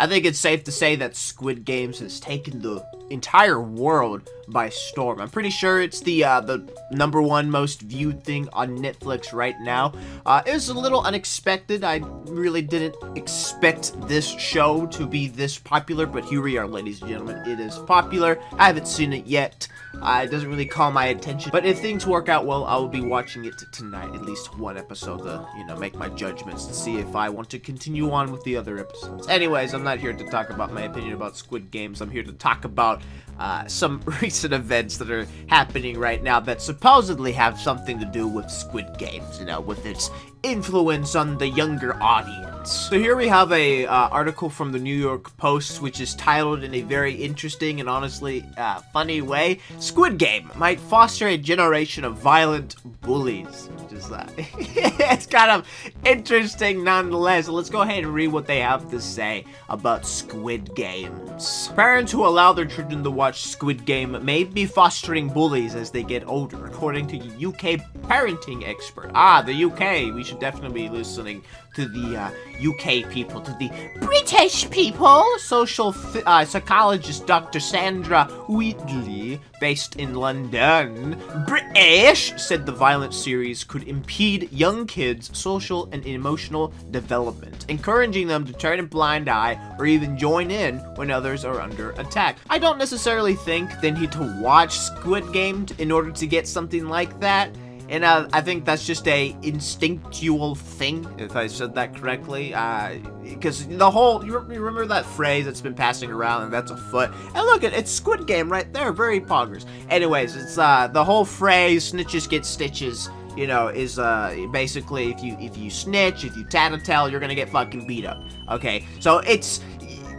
I think it's safe to say that Squid Games has taken the entire world by storm. I'm pretty sure it's the #1 most viewed thing on Netflix right now. It was a little unexpected. I really didn't expect this show to be this popular, but here we are, ladies and gentlemen. It is popular. I haven't seen it yet. It doesn't really call my attention, but if things work out well, I will be watching it tonight, at least one episode to, make my judgments to see if I want to continue on with the other episodes. Anyways, I'm not here to talk about my opinion about Squid Games. I'm here to talk about some recent events that are happening right now that supposedly have something to do with Squid Games, with its influence on the younger audience. So here we have a article from the New York Post, which is titled in a very interesting and honestly funny way, Squid Game might foster a generation of violent bullies. Which is it's kind of interesting nonetheless. So let's go ahead and read what they have to say about Squid Games. Parents who allow their children to watch Squid Game may be fostering bullies as they get older, according to UK parenting expert. The UK. We should definitely be listening to the UK people, to the British people. Social psychologist Dr. Sandra Wheatley, based in London, British, said the violent series could impede young kids' social and emotional development, encouraging them to turn a blind eye or even join in when others are under attack. I don't necessarily think they need to watch Squid Game in order to get something like that. And I think that's just a instinctual thing, if I said that correctly, because you remember that phrase that's been passing around, and that's a foot, and look, it's Squid Game right there, very poggers. Anyways, it's, the whole phrase, snitches get stitches, is, basically, if you snitch, if you tattletale, you're gonna get fucking beat up, okay? So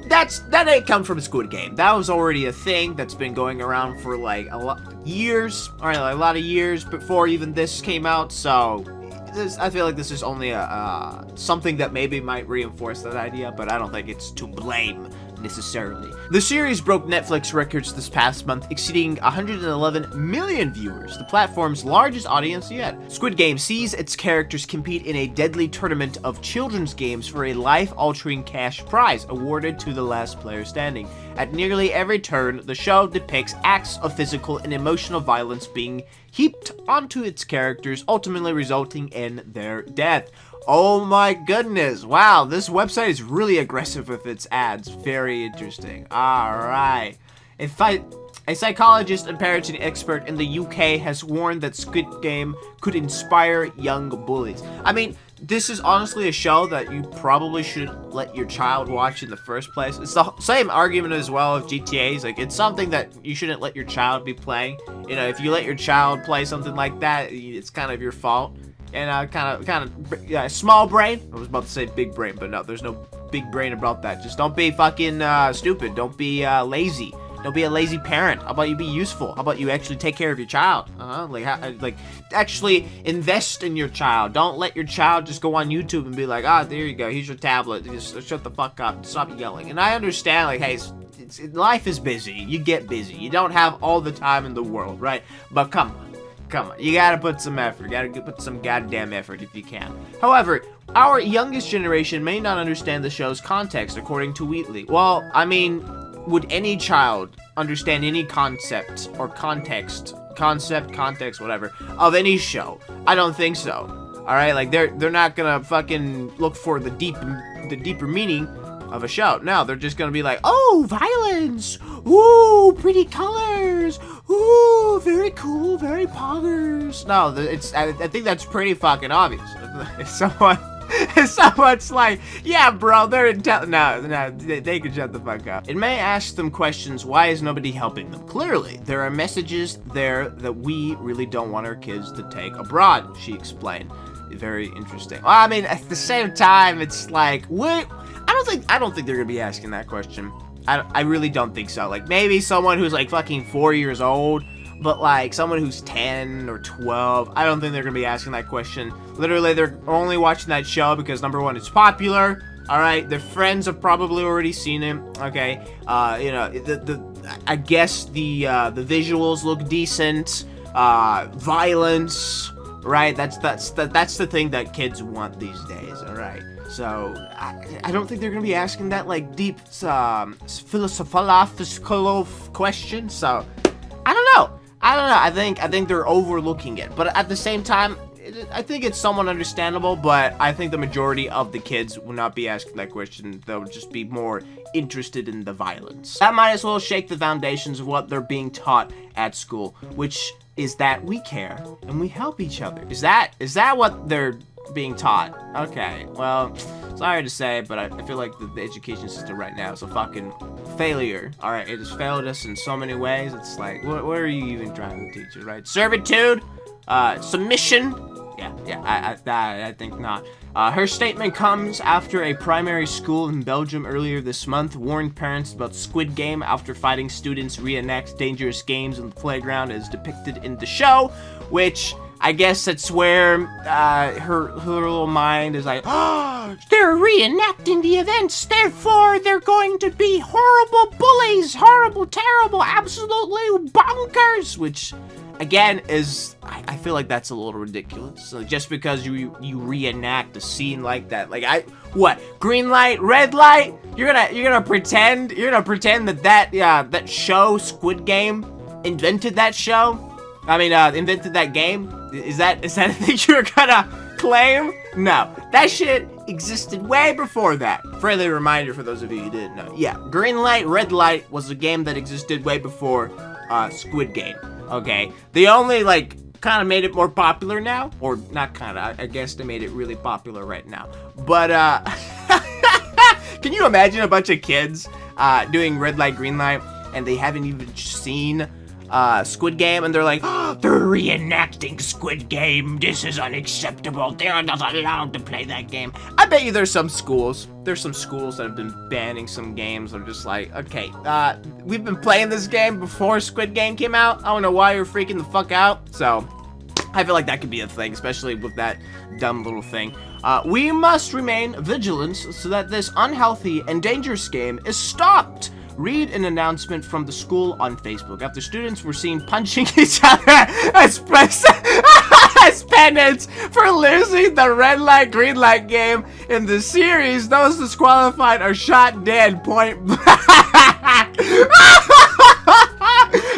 that ain't come from Squid Game. That was already a thing that's been going around for like a lot of years before even this came out. So I feel like this is only something that maybe might reinforce that idea, but I don't think it's to blame necessarily. The series broke Netflix records this past month, exceeding 111 million viewers, the platform's largest audience yet. Squid Game sees its characters compete in a deadly tournament of children's games for a life-altering cash prize awarded to the last player standing. At nearly every turn, the show depicts acts of physical and emotional violence being heaped onto its characters, ultimately resulting in their death. Oh my goodness, wow, this website is really aggressive with its ads. Very interesting. Alright. A psychologist and parenting expert in the UK has warned that Squid Game could inspire young bullies. I mean, this is honestly a show that you probably shouldn't let your child watch in the first place. It's the same argument as well of GTAs. Like, it's something that you shouldn't let your child be playing. If you let your child play something like that, it's kind of your fault. And small brain. I was about to say big brain, but no, there's no big brain about that. Just don't be fucking stupid. Don't be lazy. Don't be a lazy parent. How about you be useful? How about you actually take care of your child? Actually invest in your child. Don't let your child just go on YouTube and be like, there you go, here's your tablet. Just shut the fuck up. Stop yelling. And I understand, like, hey, life is busy. You get busy. You don't have all the time in the world, right? But come on. You gotta put some effort. You gotta put some goddamn effort if you can. However, our youngest generation may not understand the show's context, according to Wheatley. Well, I mean, would any child understand any concept or context, whatever, of any show? I don't think so. Alright, like, they're not gonna fucking look for the deeper meaning of a show. No, they're just gonna be like, oh, violence! Ooh, pretty colors! Ooh, very cool, very poggers. No, I think that's pretty fucking obvious. If someone's like, yeah, bro, they're no, they can shut the fuck up. It may ask them questions, why is nobody helping them? Clearly, there are messages there that we really don't want our kids to take abroad, she explained. Very interesting. Well, I mean, at the same time, it's like, what? I don't think they're gonna be asking that question. I really don't think so. Like, maybe someone who's like fucking 4 years old, but like someone who's 10 or 12, I don't think they're gonna be asking that question. Literally, they're only watching that show because #1, it's popular. All right, their friends have probably already seen it. Okay, I guess the visuals look decent. Violence, right? That's the thing that kids want these days. All right. So, I don't think they're going to be asking that, like, deep, philosophical question. So, I don't know. I think they're overlooking it. But at the same time, I think it's somewhat understandable, but I think the majority of the kids will not be asking that question. They'll just be more interested in the violence. That might as well shake the foundations of what they're being taught at school, which is that we care and we help each other. Is that what they're being taught? Okay, well, sorry to say, but I feel like the education system right now is a fucking failure. Alright, it has failed us in so many ways. It's like, what are you even trying to teach us, right? Servitude? Submission? Yeah, I think not. Her statement comes after a primary school in Belgium earlier this month warned parents about Squid Game after fighting students reenact dangerous games on the playground as depicted in the show, which I guess that's where her little mind is like, oh, they're reenacting the events, therefore they're going to be horrible bullies, horrible, terrible, absolutely bonkers, which again is, I feel like that's a little ridiculous. So just because you reenact a scene like that, like what, green light, red light, you're gonna pretend that show Squid Game invented that show? I mean, invented that game? Is that a thing you're gonna claim? No, that shit existed way before that. Friendly reminder for those of you who didn't know. Yeah, green light, red light was a game that existed way before Squid Game. Okay, they only like kind of made it more popular now, or not kind of. I guess they made it really popular right now. But can you imagine a bunch of kids doing red light, green light, and they haven't even seen Squid Game, and they're like, oh, they're reenacting Squid Game. This is unacceptable. They're not allowed to play that game. I bet you there's some schools that have been banning some games. They're just like, okay, we've been playing this game before Squid Game came out. I don't know why you're freaking the fuck out. So, I feel like that could be a thing, especially with that dumb little thing. We must remain vigilant so that this unhealthy and dangerous game is stopped. Read an announcement from the school on Facebook after students were seen punching each other as penance for losing the red light, green light game in the series. Those disqualified are shot dead point blank.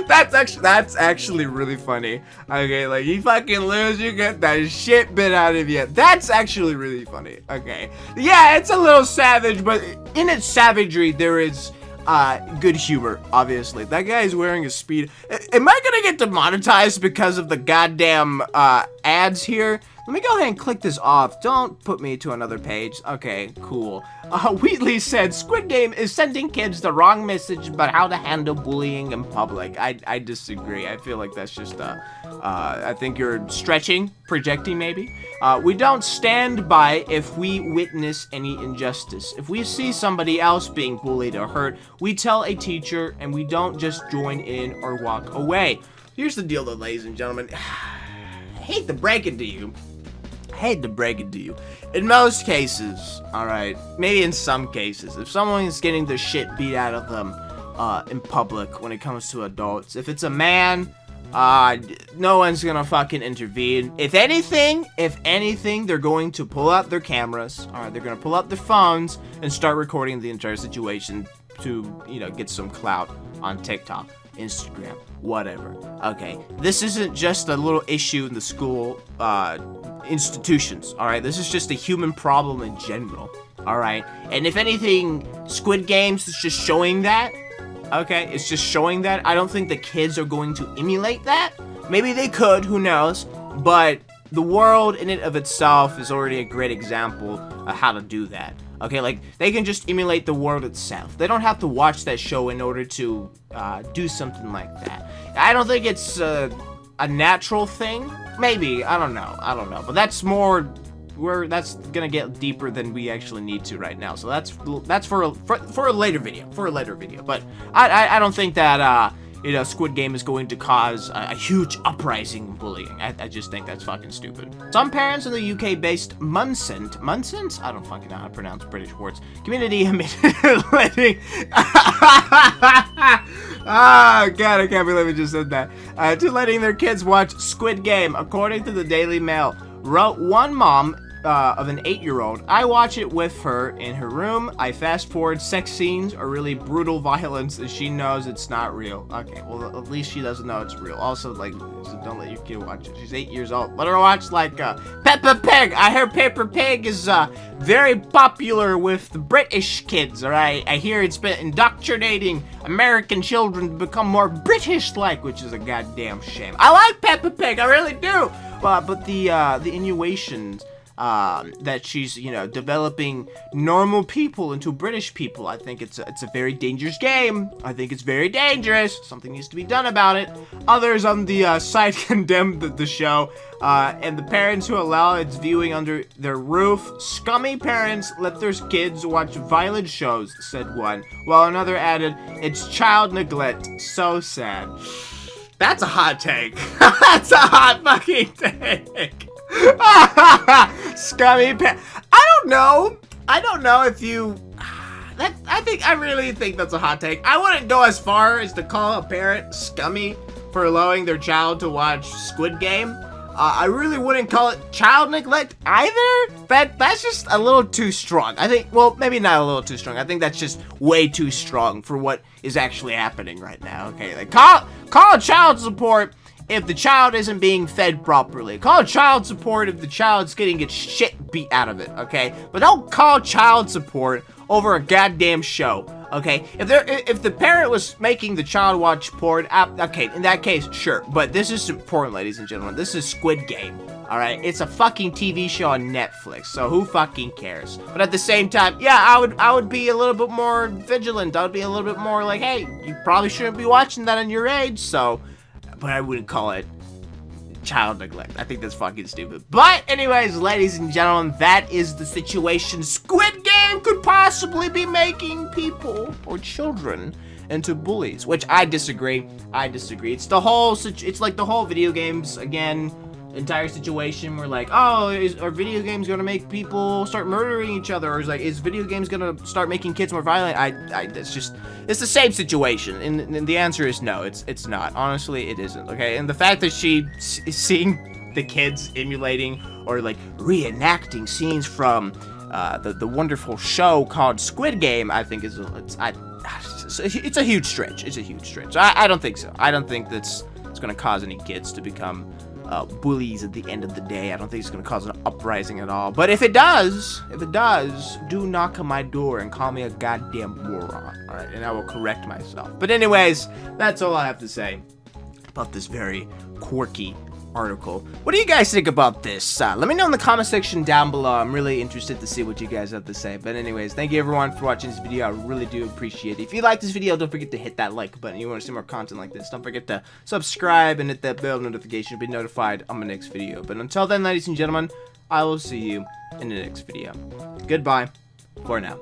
That's actually really funny. Okay, like you fucking lose, you get that shit bit out of you. That's actually really funny. Okay, yeah, it's a little savage, but in its savagery there is good humor, obviously. That guy is wearing a speed. Am I gonna get demonetized because of the goddamn ads here? Let me go ahead and click this off. Don't put me to another page. Okay, cool. Wheatley said, Squid Game is sending kids the wrong message about how to handle bullying in public. I disagree. I feel like that's just, I think you're stretching, projecting maybe. We don't stand by if we witness any injustice. If we see somebody else being bullied or hurt, we tell a teacher and we don't just join in or walk away. Here's the deal though, ladies and gentlemen. I hate to break it to you. In most cases, alright, maybe in some cases, if someone is getting the shit beat out of them in public when it comes to adults, if it's a man, no one's gonna fucking intervene. If anything, they're going to pull out their cameras, alright, they're gonna pull out their phones and start recording the entire situation to, you know, get some clout on TikTok, Instagram, whatever. Okay, this isn't just a little issue in the school institutions, alright? This is just a human problem in general, alright? And if anything, Squid Games is just showing that, okay? It's just showing that. I don't think the kids are going to emulate that. Maybe they could, who knows? But the world in and of itself is already a great example of how to do that. Okay, like, they can just emulate the world itself. They don't have to watch that show in order to do something like that. I don't think it's a natural thing. Maybe, I don't know. But that's more, that's gonna get deeper than we actually need to right now. So that's for a later video. But I don't think that you know, Squid Game is going to cause a huge uprising in bullying. I just think that's fucking stupid. Some parents in the UK-based Munsent? I don't fucking know how to pronounce British words. Community letting... Oh, God, I can't believe I just said that. To letting their kids watch Squid Game, according to the Daily Mail. Wrote one mom of an 8-year-old. I watch it with her in her room. I fast forward sex scenes or really brutal violence, and she knows it's not real. Okay, well, at least she doesn't know it's real. Also, like, so don't let your kid watch it. She's 8 years old. Let her watch, like, Peppa Pig. I hear Peppa Pig is very popular with the British kids, alright? I hear it's been indoctrinating American children to become more British-like, which is a goddamn shame. I like Peppa Pig, I really do. But the innuations that she's, you know, developing normal people into British people, I think it's a very dangerous game. I think it's very dangerous. Something needs to be done about it. Others on the site condemned the show, and the parents who allow its viewing under their roof. Scummy parents let their kids watch violent shows, said one, while another added, it's child neglect. So sad. That's a hot take. That's a hot fucking take. Scummy pa- I don't know if you... I really think that's a hot take. I wouldn't go as far as to call a parent scummy for allowing their child to watch Squid Game. I really wouldn't call it child neglect either. That's just a little too strong. I think, well, maybe not a little too strong. I think that's just way too strong for what is actually happening right now. Okay, like call child support if the child isn't being fed properly. Call child support if the child's getting its shit beat out of it, okay? But don't call child support over a goddamn show, okay? If the parent was making the child watch porn, okay, in that case, sure. But this isn't porn, ladies and gentlemen. This is Squid Game, alright? It's a fucking TV show on Netflix, so who fucking cares? But at the same time, yeah, I would be a little bit more vigilant. I would be a little bit more like, hey, you probably shouldn't be watching that on your age, so... But I wouldn't call it child neglect. I think that's fucking stupid. But anyways, ladies and gentlemen, that is the situation. Squid Game could possibly be making people or children into bullies, which I disagree. It's the whole, it's like the whole video games, again, entire situation where like, oh, are video games gonna make people start murdering each other? Or is video games gonna start making kids more violent? It's the same situation, and the answer is no, it's not. Honestly, it isn't, okay? And the fact that she is seeing the kids emulating or like reenacting scenes from the wonderful show called Squid Game, I think it's a huge stretch. It's a huge stretch. I don't think so. I don't think it's gonna cause any kids to become bullies at the end of the day. I don't think it's gonna cause an uprising at all. But if it does, do knock on my door and call me a goddamn moron, alright? And I will correct myself. But anyways, that's all I have to say about this very quirky article. What do you guys think about this? Let me know in the comment section down below. I'm really interested to see what you guys have to say. But anyways, thank you everyone for watching this video. I really do appreciate it. If you like this video, don't forget to hit that like button. You want to see more content like this, don't forget to subscribe and hit that bell notification to be notified on my next video. But until then, ladies and gentlemen, I will see you in the next video. Goodbye for now.